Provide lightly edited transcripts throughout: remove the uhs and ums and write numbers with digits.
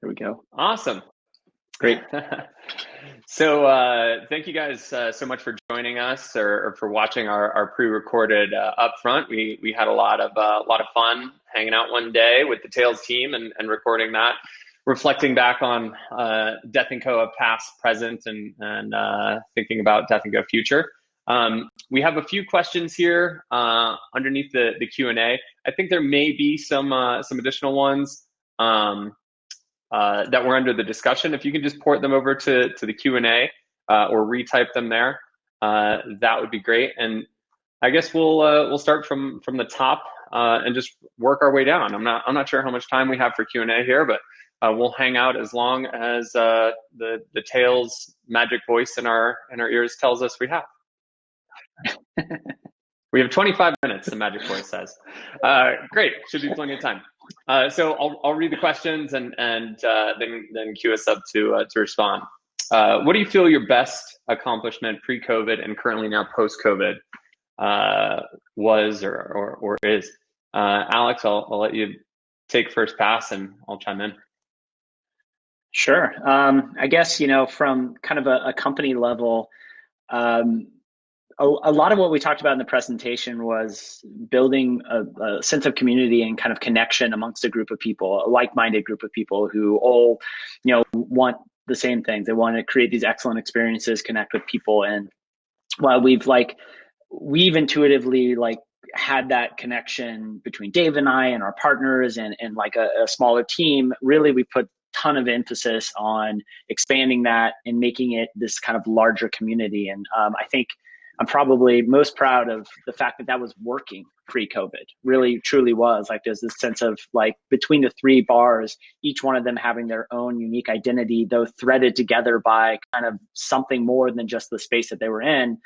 There we go. Awesome. Great. So thank you guys so much for joining us or for watching our pre-recorded upfront. We had a lot of fun hanging out one day with the Tails team and recording that, reflecting back on Death & Co. of past, present, and thinking about Death & Co. future. We have a few questions here underneath the Q&A. I think there may be some additional ones that were under the discussion. If you can just port them over to the Q&A or retype them there, that would be great. And I guess we'll start from the top and just work our way down. I'm not sure how much time we have for Q&A here, but we'll hang out as long as the Tails magic voice in our ears tells us we have. We have 25 minutes, the magic voice says. Great, should be plenty of time. So I'll read the questions and then queue us up to respond. What do you feel your best accomplishment pre-COVID and currently now post-COVID was or is? Alex, I'll let you take first pass and I'll chime in. Sure. I guess, from kind of a company level, a lot of what we talked about in the presentation was building a sense of community and kind of connection amongst a group of people, a like-minded group of people who all, want the same things. They want to create these excellent experiences, connect with people. And while we've intuitively had that connection between Dave and I and our partners and like a smaller team, really we put a ton of emphasis on expanding that and making it this kind of larger community. And I think I'm probably most proud of the fact that was working pre-COVID. Really, truly was. There's this sense of between the three bars, each one of them having their own unique identity, though threaded together by kind of something more than just the space that they were in,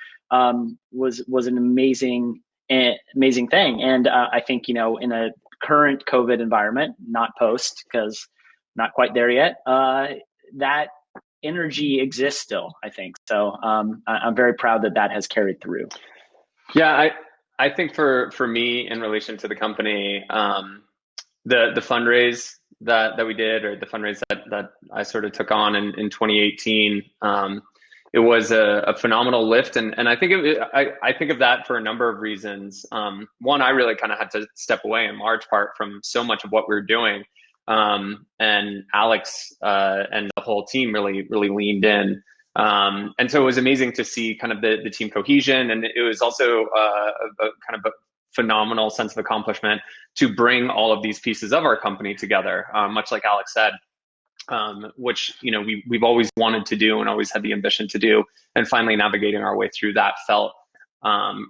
was an amazing thing. And I think, in a current COVID environment, not post, because not quite there yet, that energy exists still, I think. So I'm very proud that has carried through. Yeah, I think for me in relation to the company, the fundraise that we did, or the fundraise that I sort of took on in 2018, it was a phenomenal lift, and I think I think of that for a number of reasons. One, I really kind of had to step away in large part from so much of what we were doing. And Alex and the whole team really leaned in. And so it was amazing to see kind of the team cohesion. And it was also a kind of a phenomenal sense of accomplishment to bring all of these pieces of our company together, much like Alex said, which we've always wanted to do and always had the ambition to do. And finally navigating our way through that felt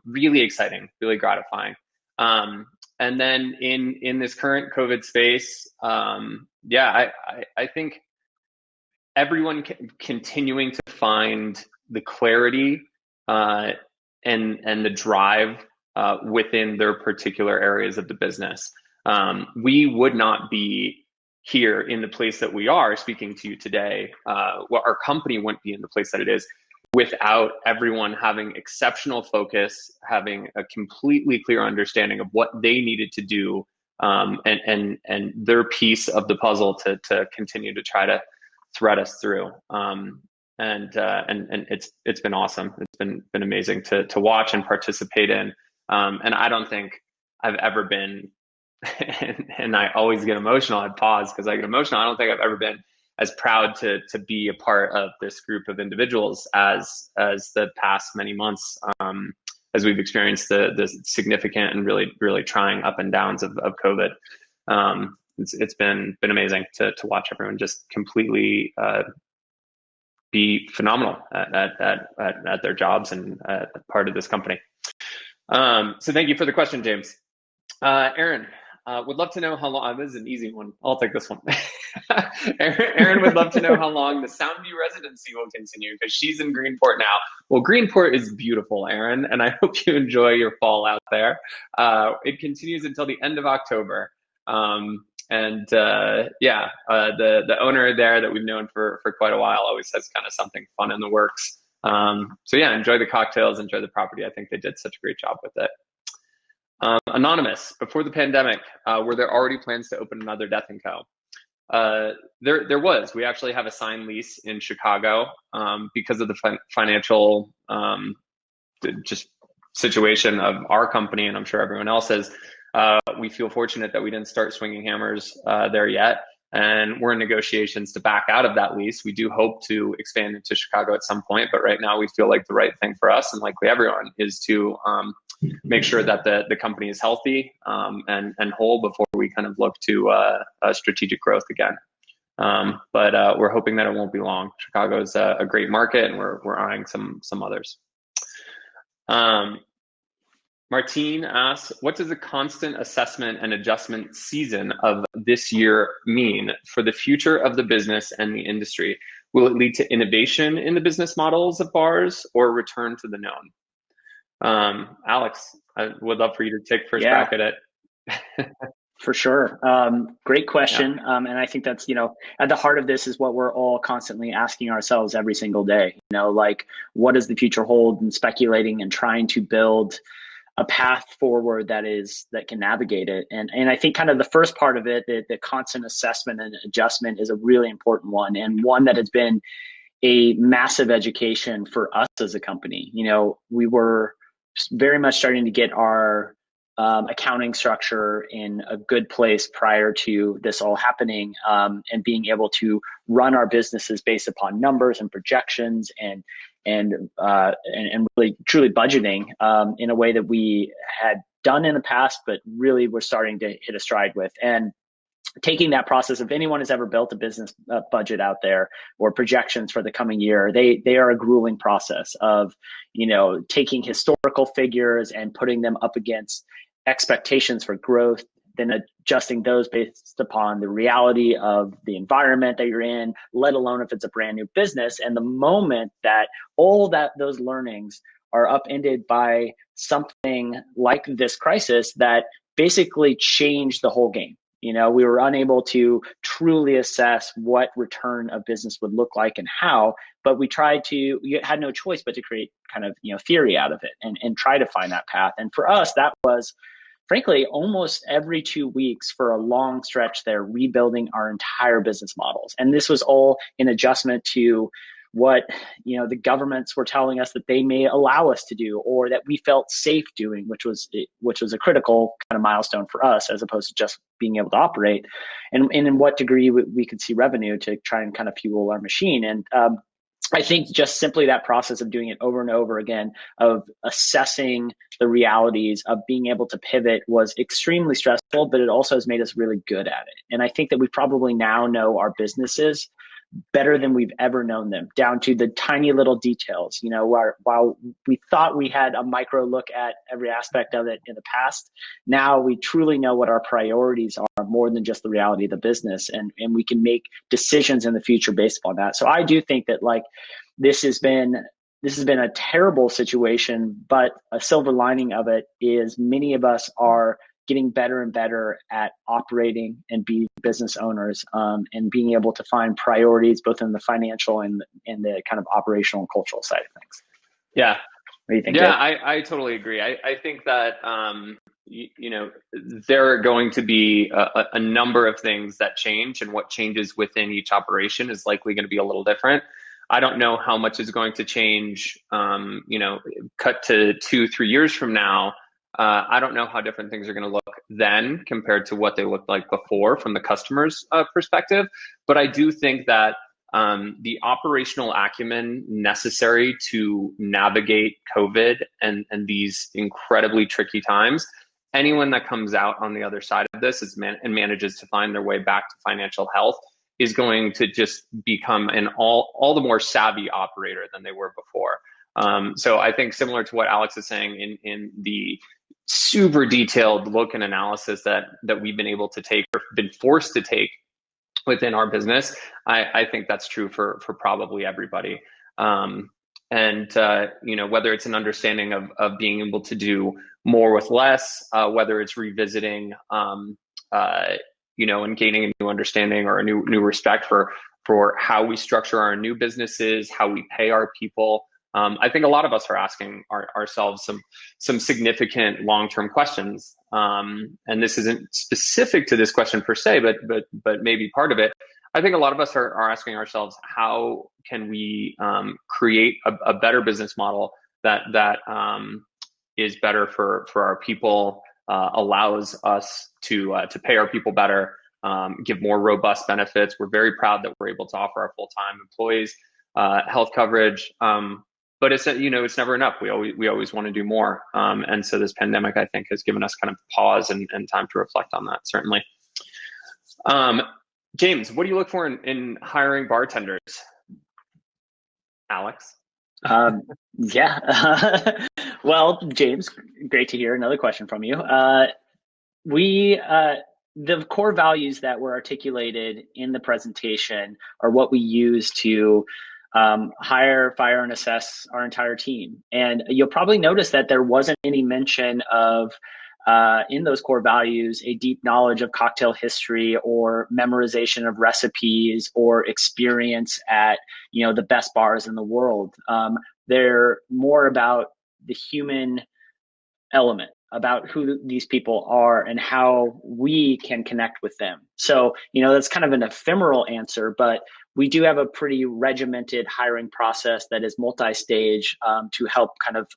really exciting, really gratifying. And then in this current COVID space, I think everyone continuing to find the clarity and the drive within their particular areas of the business. We would not be here in the place that we are speaking to you today. Our company wouldn't be in the place that it is without everyone having exceptional focus, having a completely clear understanding of what they needed to do, and their piece of the puzzle to continue to try to thread us through. And it's been awesome. It's been amazing to watch and participate in. And I don't think I've ever been, and I always get emotional. I pause because I get emotional. I don't think I've ever been as proud to be a part of this group of individuals as the past many months, as we've experienced the significant and really trying up and downs of COVID. It's been amazing to watch everyone just completely be phenomenal at their jobs and part of this company. So thank you for the question, James. Aaron, would love to know how long. This is an easy one. I'll take this one. Aaron would love to know how long the Soundview residency will continue, because she's in Greenport now. Well, Greenport is beautiful, Aaron, and I hope you enjoy your fall out there. It continues until the end of October. The owner there that we've known for quite a while always has kind of something fun in the works. So yeah, enjoy the cocktails, enjoy the property. I think they did such a great job with it. Anonymous, before the pandemic, were there already plans to open another Death & Co? There was. We actually have a signed lease in Chicago because of the financial just situation of our company, and I'm sure everyone else's. We feel fortunate that we didn't start swinging hammers there yet, and we're in negotiations to back out of that lease. We do hope to expand into Chicago at some point, but right now we feel like the right thing for us, and likely everyone, is to make sure that the company is healthy and whole before we kind of look to strategic growth again. But we're hoping that it won't be long. Chicago is a great market, and we're eyeing some others. Martine asks, what does the constant assessment and adjustment season of this year mean for the future of the business and the industry? Will it lead to innovation in the business models of bars or return to the known? Alex, I would love for you to take first crack at it. For sure. Great question. And I think that's, at the heart of this is what we're all constantly asking ourselves every single day, like, what does the future hold, and speculating and trying to build a path forward that can navigate it. And I think kind of the first part of it, the constant assessment and adjustment, is a really important one, and one that has been a massive education for us as a company. We were very much starting to get our accounting structure in a good place prior to this all happening, and being able to run our businesses based upon numbers and projections and really truly budgeting in a way that we had done in the past, but really we're starting to hit a stride with. And taking that process, if anyone has ever built a business budget out there or projections for the coming year, they are a grueling process of, taking historical figures and putting them up against expectations for growth, then adjusting those based upon the reality of the environment that you're in, let alone if it's a brand new business. And the moment that those learnings are upended by something like this crisis that basically changed the whole game. We were unable to truly assess what return of business would look like and how, but you had no choice but to create kind of, theory out of it and try to find that path. And for us, that was, frankly, almost every 2 weeks for a long stretch there, rebuilding our entire business models. And this was all in adjustment to what, the governments were telling us that they may allow us to do, or that we felt safe doing, which was a critical kind of milestone for us, as opposed to just being able to operate, and in what degree we could see revenue to try and kind of fuel our machine. And I think just simply that process of doing it over and over again, of assessing the realities of being able to pivot, was extremely stressful, but it also has made us really good at it. And I think that we probably now know our businesses better than we've ever known them, down to the tiny little details. While we thought we had a micro look at every aspect of it in the past, now we truly know what our priorities are, more than just the reality of the business, and we can make decisions in the future based upon that. So I do think that, like, this has been a terrible situation, but a silver lining of it is many of us are getting better and better at operating and being business owners, and being able to find priorities both in the financial and the kind of operational and cultural side of things. Yeah. What do you think? Yeah, I totally agree. I think that, there are going to be a number of things that change, and what changes within each operation is likely going to be a little different. I don't know how much is going to change, cut to 2-3 years from now. I don't know how different things are going to look then compared to what they looked like before from the customer's perspective. But I do think that the operational acumen necessary to navigate COVID and these incredibly tricky times, anyone that comes out on the other side of this and manages to find their way back to financial health is going to just become an all the more savvy operator than they were before. So I think, similar to what Alex is saying, in the super detailed look and analysis that we've been able to take, or been forced to take within our business, I think that's true for probably everybody. And whether it's an understanding of being able to do more with less, whether it's revisiting, and gaining a new understanding or a new respect for how we structure our new businesses, how we pay our people, I think a lot of us are asking ourselves some significant long-term questions. And this isn't specific to this question per se, but maybe part of it. I think a lot of us are asking ourselves, how can we create a better business model that is better for our people, allows us to pay our people better, give more robust benefits. We're very proud that we're able to offer our full-time employees health coverage. But it's it's never enough. We always want to do more. And so this pandemic, I think, has given us kind of pause and time to reflect on that, certainly. James, what do you look for in hiring bartenders? Alex? Yeah. Well, James, great to hear another question from you. The core values that were articulated in the presentation are what we use to hire, fire, and assess our entire team. And you'll probably notice that there wasn't any mention of, in those core values, a deep knowledge of cocktail history or memorization of recipes or experience at, the best bars in the world. They're more about the human element, about who these people are and how we can connect with them. So, that's kind of an ephemeral answer, but we do have a pretty regimented hiring process that is multi-stage to help kind of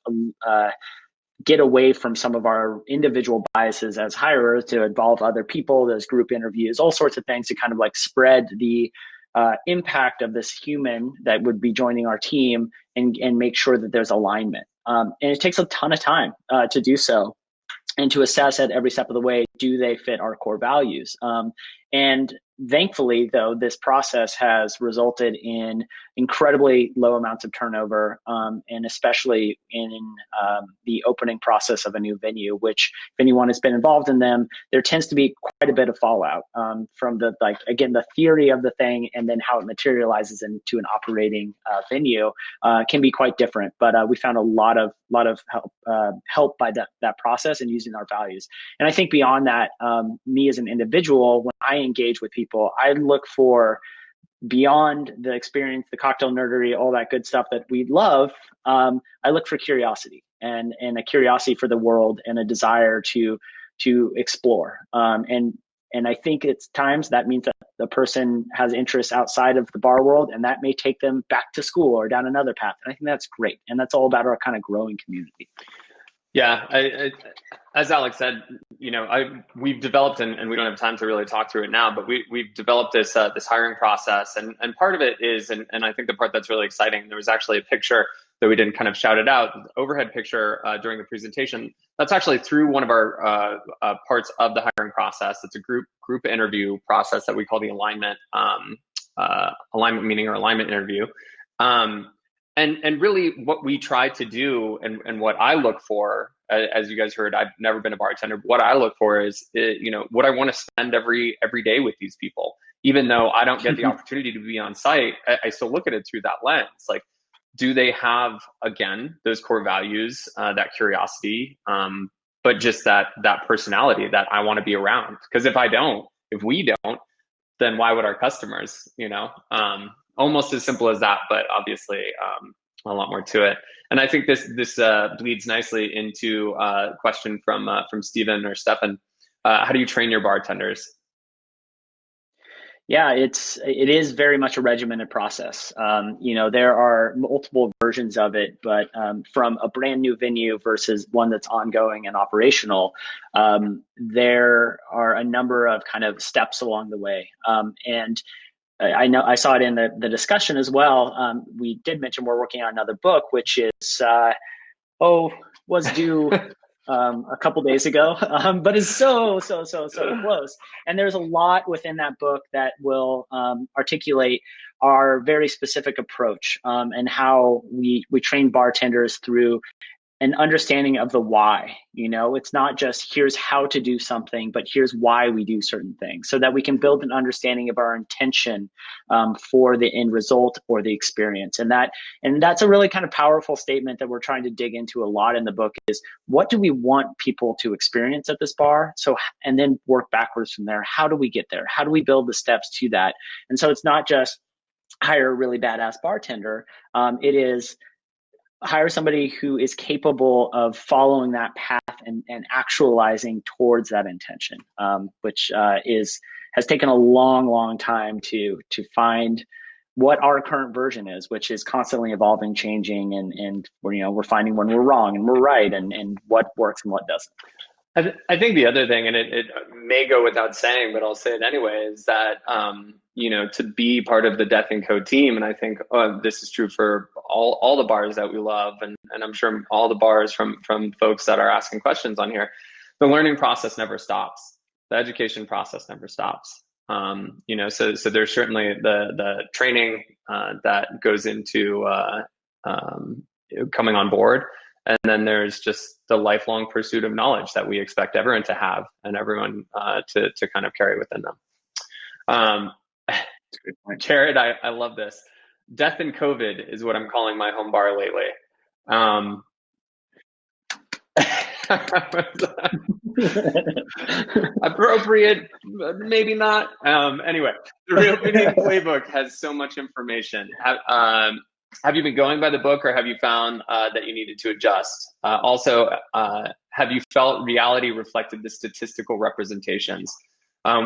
get away from some of our individual biases as hirers, to involve other people. There's group interviews, all sorts of things to kind of like spread the impact of this human that would be joining our team and make sure that there's alignment. And it takes a ton of time to do so, and to assess at every step of the way, do they fit our core values? And thankfully, though, this process has resulted in incredibly low amounts of turnover, and especially in the opening process of a new venue, which if anyone has been involved in them, there tends to be quite a bit of fallout from the, the theory of the thing, and then how it materializes into an operating venue can be quite different. But we found a lot of help by that process and using our values. And I think beyond that, me as an individual, when I engage with people, I look for, beyond the experience, the cocktail nerdery, all that good stuff that we love, I look for curiosity and a curiosity for the world and a desire to explore. And I think it's times that means that the person has interests outside of the bar world, and that may take them back to school or down another path. And I think that's great. And that's all about our kind of growing community. Yeah, as Alex said, we've developed, and we don't have time to really talk through it now, but we've developed this hiring process, and part of it is, and I think the part that's really exciting, there was actually a picture that we didn't kind of shout it out, the overhead picture during the presentation. That's actually through one of our parts of the hiring process. It's a group interview process that we call the alignment meeting or alignment interview. And really what we try to do, and what I look for, as you guys heard, I've never been a bartender, but what I look for is, what I want to spend every day with these people. Even though I don't get the opportunity to be on site, I still look at it through that lens. Like, do they have, again, those core values, that curiosity, but just that personality that I want to be around? Because if we don't, then why would our customers, almost as simple as that, but obviously a lot more to it. And I think this bleeds nicely into a question from Stephen or Stefan. How do you train your bartenders? Yeah, it is very much a regimented process. There are multiple versions of it, but from a brand new venue versus one that's ongoing and operational, there are a number of kind of steps along the way. And I know I saw it in the discussion as well. We did mention we're working on another book, which is was due a couple days ago, but is so close. And there's a lot within that book that will articulate our very specific approach and how we train bartenders through an understanding of the why. It's not just here's how to do something, but here's why we do certain things, so that we can build an understanding of our intention for the end result or the experience. And that's a really kind of powerful statement that we're trying to dig into a lot in the book, is what do we want people to experience at this bar? And then work backwards from there. How do we get there? How do we build the steps to that? And so it's not just hire a really badass bartender. It is, hire somebody who is capable of following that path and actualizing towards that intention, which has taken a long time to find what our current version is, which is constantly evolving, changing, and we're finding when we're wrong and we're right, and what works and what doesn't. I think the other thing, and it may go without saying, but I'll say it anyway, is that, to be part of the Death & Co team, and I think this is true for all the bars that we love, and I'm sure all the bars from folks that are asking questions on here, the learning process never stops. The education process never stops. So there's certainly the training that goes into coming on board. And then there's just the lifelong pursuit of knowledge that we expect everyone to have and everyone to kind of carry within them. Jared, I love this. Death and COVID is what I'm calling my home bar lately. Appropriate, maybe not. Anyway, the Reopening Playbook has so much information. Have you been going by the book, or have you found that you needed to adjust? Also, have you felt reality reflected the statistical representations?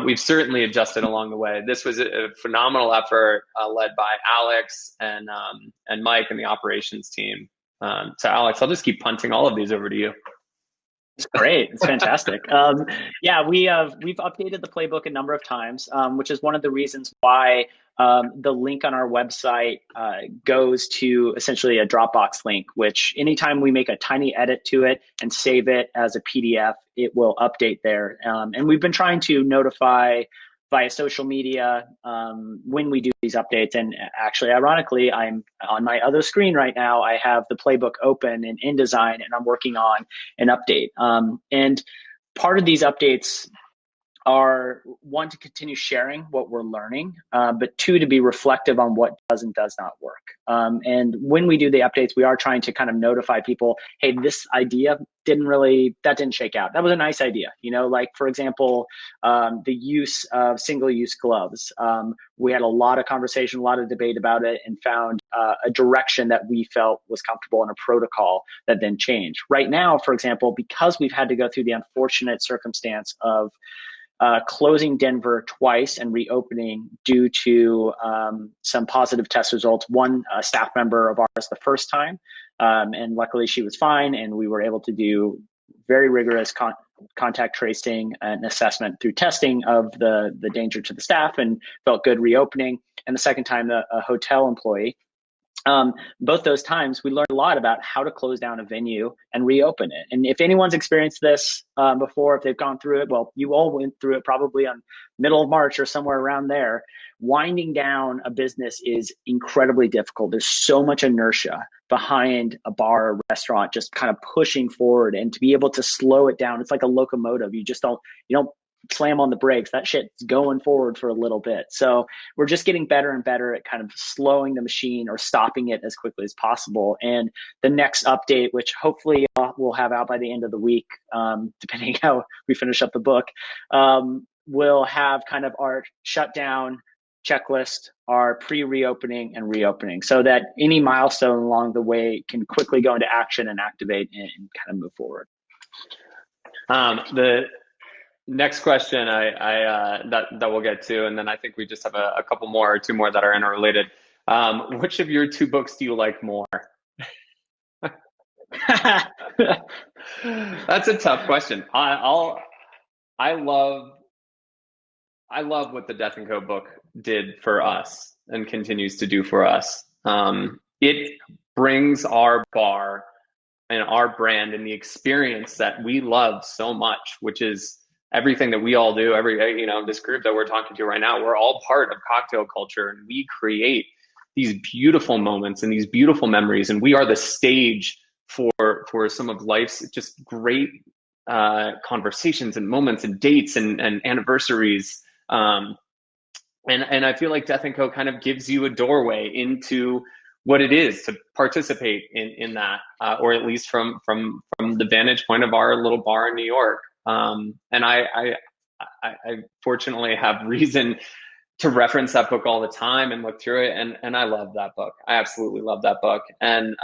We've certainly adjusted along the way. This was a phenomenal effort led by Alex and Mike and the operations team. So Alex, I'll just keep punting all of these over to you. It's great. It's fantastic. Yeah, we've updated the playbook a number of times, which is one of the reasons why the link on our website goes to essentially a Dropbox link, which anytime we make a tiny edit to it and save it as a PDF, it will update there. And we've been trying to notify via social media when we do these updates. And actually, ironically, I'm on my other screen right now. I have the playbook open in InDesign, and I'm working on an update. And part of these updates are, one, to continue sharing what we're learning, but two, to be reflective on what does and does not work. And when we do the updates, we are trying to kind of notify people, hey, this idea didn't shake out. That was a nice idea. Like, for example, the use of single-use gloves. We had a lot of conversation, a lot of debate about it, and found a direction that we felt was comfortable in a protocol that then changed. Right now, for example, because we've had to go through the unfortunate circumstance of closing Denver twice and reopening due to some positive test results. One staff member of ours the first time, and luckily she was fine, and we were able to do very rigorous contact tracing and assessment through testing of the danger to the staff, and felt good reopening. And the second time, a hotel employee. Both those times, we learned a lot about how to close down a venue and reopen it. And if anyone's experienced this before, if they've gone through it, well, you all went through it probably on middle of March or somewhere around there. Winding down a business is incredibly difficult. There's so much inertia behind a bar or restaurant just kind of pushing forward, and to be able to slow it down, it's like a locomotive. You don't slam on the brakes. That shit's going forward for a little bit. So we're just getting better and better at kind of slowing the machine or stopping it as quickly as possible. And the next update, which hopefully we'll have out by the end of the week, depending how we finish up the book, we'll have kind of our shutdown checklist, our pre-reopening and reopening, so that any milestone along the way can quickly go into action and activate and kind of move forward. The next question that we'll get to, and then I think we just have a couple more or two more that are interrelated. Which of your two books do you like more? That's a tough question. I love what the Death & Co book did for us and continues to do for us. It brings our bar and our brand and the experience that we love so much, which is everything that we all do, this group that we're talking to right now, we're all part of cocktail culture, and we create these beautiful moments and these beautiful memories, and we are the stage for some of life's just great conversations and moments and dates and anniversaries. And I feel like Death & Co kind of gives you a doorway into what it is to participate in that, or at least from the vantage point of our little bar in New York. And I fortunately have reason to reference that book all the time and look through it. And I love that book. I absolutely love that book. And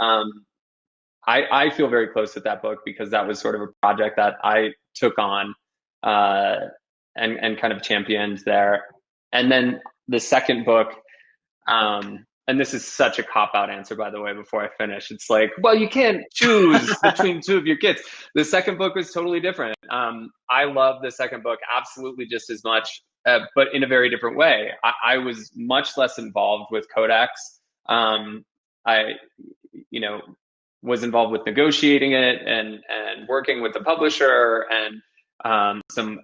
I feel very close with that book because that was sort of a project that I took on uh, and kind of championed there. And then the second book, and this is such a cop-out answer, by the way, before I finish. It's like, well, you can't choose between two of your kids. The second book was totally different. I love the second book absolutely just as much, but in a very different way. I was much less involved with Codex. I, you know, was involved with negotiating it and working with the publisher and some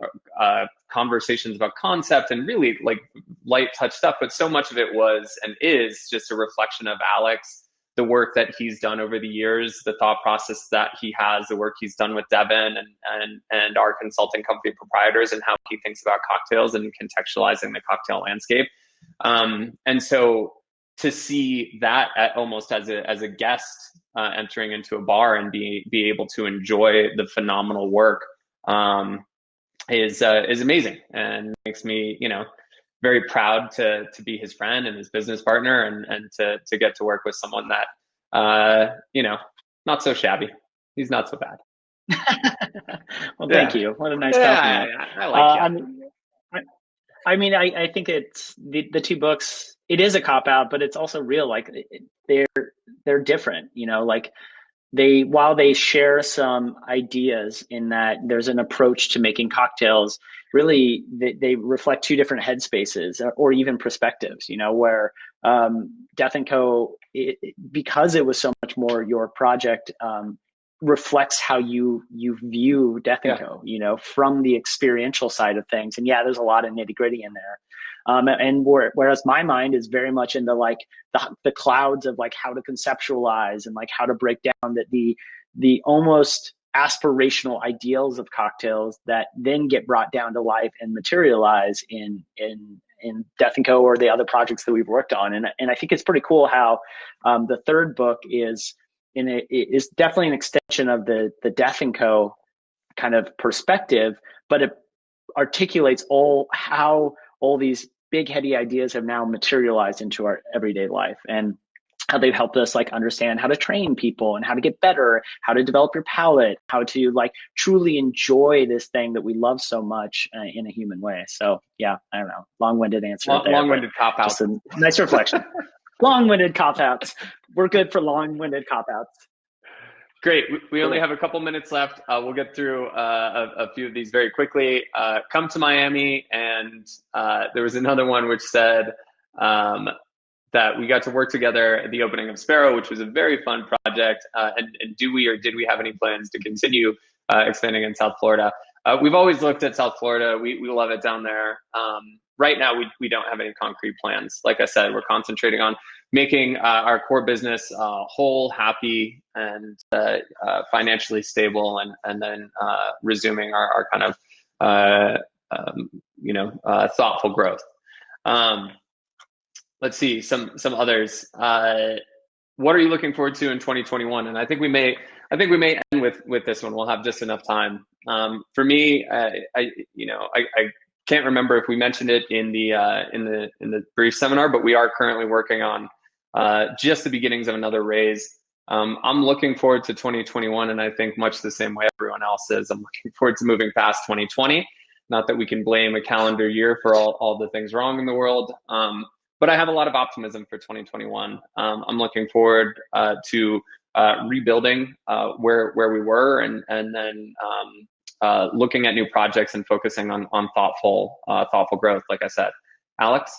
conversations about concept and really like light touch stuff. But so much of it was and is just a reflection of Alex, the work that he's done over the years, the thought process that he has, the work he's done with Devin and our consulting company proprietors, and how he thinks about cocktails and contextualizing the cocktail landscape. And so to see that almost as a guest entering into a bar and be able to enjoy the phenomenal work is amazing, and makes me, very proud to be his friend and his business partner, and to get to work with someone that not so shabby. He's not so bad. Well, thank you. What a nice compliment. I like you. I think it's the two books. It is a cop out, but it's also real. Like they're different. Like while they share some ideas in that there's an approach to making cocktails. Really, they reflect two different headspaces or even perspectives. Where Death and Co. Because it was so much more your project. Reflects how you view Death and Co. From the experiential side of things, and there's a lot of nitty gritty in there. And whereas my mind is very much into like the clouds of like how to conceptualize and like how to break down the almost aspirational ideals of cocktails that then get brought down to life and materialize in Death and Co. or the other projects that we've worked on. And I think it's pretty cool how the third book is definitely an extension of the Death and Co. kind of perspective, but it articulates how all these big heady ideas have now materialized into our everyday life, and how they've helped us like understand how to train people and how to get better, how to develop your palate, how to like truly enjoy this thing that we love so much in a human way. So I don't know, long-winded answer. Long-winded cop out. Just a nice reflection. Long-winded cop-outs. We're good for long-winded cop-outs. Great. We only have a couple minutes left. We'll get through a few of these very quickly. Come to Miami, and there was another one which said that we got to work together at the opening of Sparrow, which was a very fun project. And did we have any plans to continue expanding in South Florida? We've always looked at South Florida. We love it down there. Right now, we don't have any concrete plans. Like I said, we're concentrating on making our core business whole, happy, and financially stable, and then resuming our kind of thoughtful growth. Let's see some others. What are you looking forward to in 2021? And I think we may end with this one. We'll have just enough time. For me, I can't remember if we mentioned it in the brief seminar, but we are currently working on just the beginnings of another raise. I'm looking forward to 2021, and I think much the same way everyone else is. I'm looking forward to moving past 2020. Not that we can blame a calendar year for all the things wrong in the world, but I have a lot of optimism for 2021. I'm looking forward to rebuilding where we were, and then looking at new projects and focusing on thoughtful growth, like I said. Alex?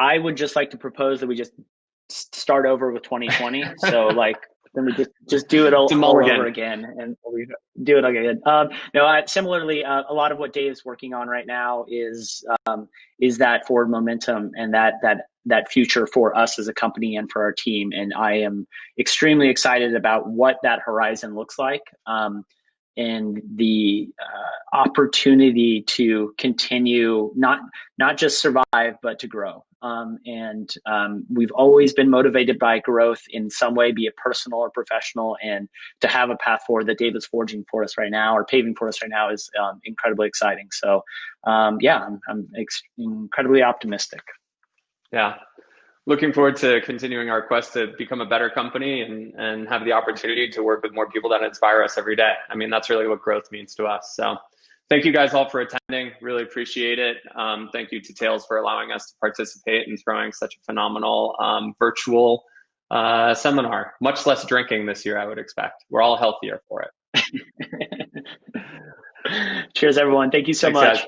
I would just like to propose that we just start over with 2020. So like, then we just do it all over again, and we do it again. Similarly, a lot of what Dave's working on right now is that forward momentum and that future for us as a company and for our team. And I am extremely excited about what that horizon looks like. And the opportunity to continue not just survive, but to grow. And we've always been motivated by growth in some way, be it personal or professional. And to have a path forward that Dave is forging for us right now, or paving for us right now, is incredibly exciting. So I'm incredibly optimistic. Yeah. looking forward to continuing our quest to become a better company and have the opportunity to work with more people that inspire us every day. I mean, that's really what growth means to us. So thank you guys all for attending. Really appreciate it. Thank you to Tails for allowing us to participate and throwing such a phenomenal virtual seminar. Much less drinking this year, I would expect. We're all healthier for it. Cheers, everyone. Thank you so Thanks, much. guys.